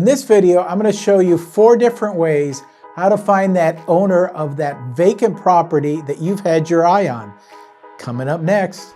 this video, I'm going to show you 4 different ways how to find that owner of that vacant property that you've had your eye on. Coming up next.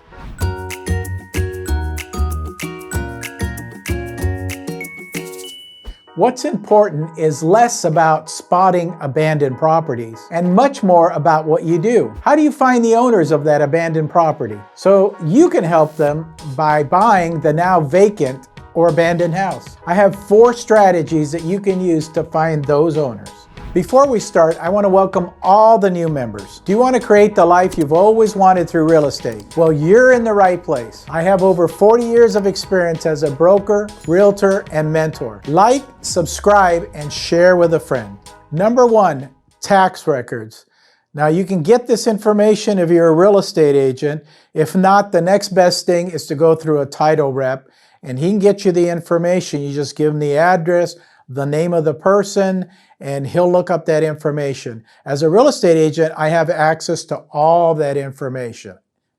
What's important is less about spotting abandoned properties and much more about what you do. How do you find the owners of that abandoned property? So you can help them by buying the now vacant or abandoned house. I have 4 strategies that you can use to find those owners. Before we start, I want to welcome all the new members. Do you want to create the life you've always wanted through real estate? Well, you're in the right place. I have over 40 years of experience as a broker, realtor, and mentor. Like, subscribe, and share with a friend. Number 1, tax records. Now you can get this information if you're a real estate agent. If not, the next best thing is to go through a title rep, and he can get you the information. You just give him the address, the name of the person, and he'll look up that information. As a real estate agent, I have access to all that information.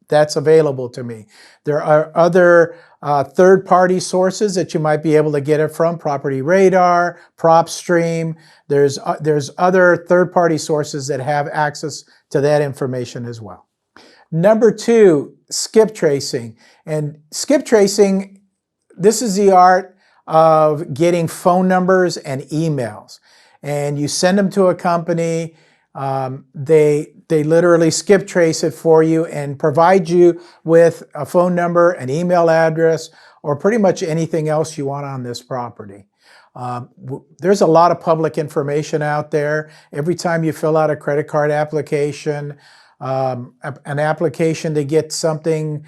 That's available to me. There are other third-party sources that you might be able to get it from, Property Radar, PropStream. There's other third-party sources that have access to that information as well. Number 2, skip tracing. And skip tracing, this is the art of getting phone numbers and emails. And you send them to a company, they literally skip trace it for you and provide you with a phone number, an email address, or pretty much anything else you want on this property. There's a lot of public information out there. Every time you fill out a credit card application, an application to get something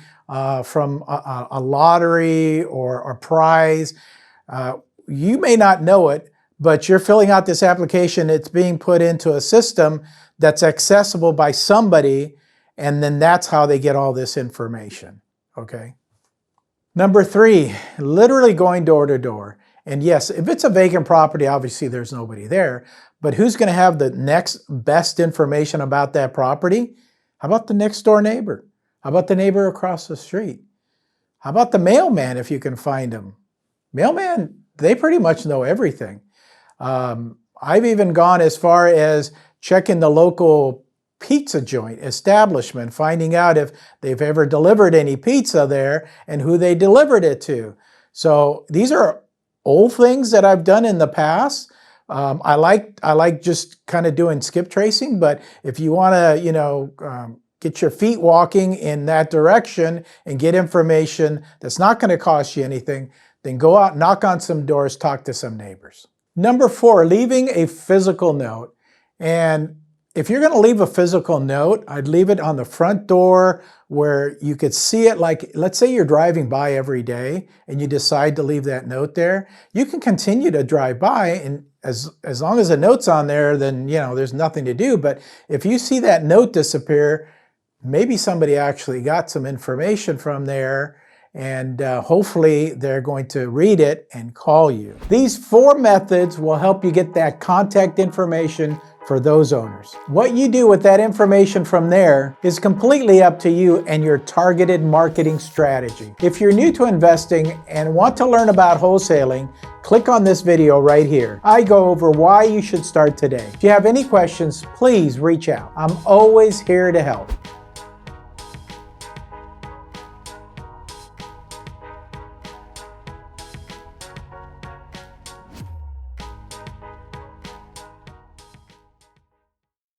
from a lottery or a prize, you may not know it, but you're filling out this application, it's being put into a system that's accessible by somebody, and then that's how they get all this information, okay? Number 3, literally going door to door. And yes, if it's a vacant property, obviously there's nobody there, but who's gonna have the next best information about that property? How about the next door neighbor? How about the neighbor across the street? How about the mailman if you can find him? Mailman, they pretty much know everything. I've even gone as far as checking the local pizza joint establishment, finding out if they've ever delivered any pizza there and who they delivered it to. So these are old things that I've done in the past. I like just kind of doing skip tracing, but if you want to, get your feet walking in that direction and get information that's not going to cost you anything, then go out, knock on some doors, talk to some neighbors. Number 4, leaving a physical note. And if you're going to leave a physical note, I'd leave it on the front door where you could see it. Like, let's say you're driving by every day and you decide to leave that note there. You can continue to drive by, and as long as the note's on there, then there's nothing to do. But if you see that note disappear, maybe somebody actually got some information from there, and hopefully they're going to read it and call you. These 4 methods will help you get that contact information for those owners. What you do with that information from there is completely up to you and your targeted marketing strategy. If you're new to investing and want to learn about wholesaling, click on this video right here. I go over why you should start today. If you have any questions, please reach out. I'm always here to help.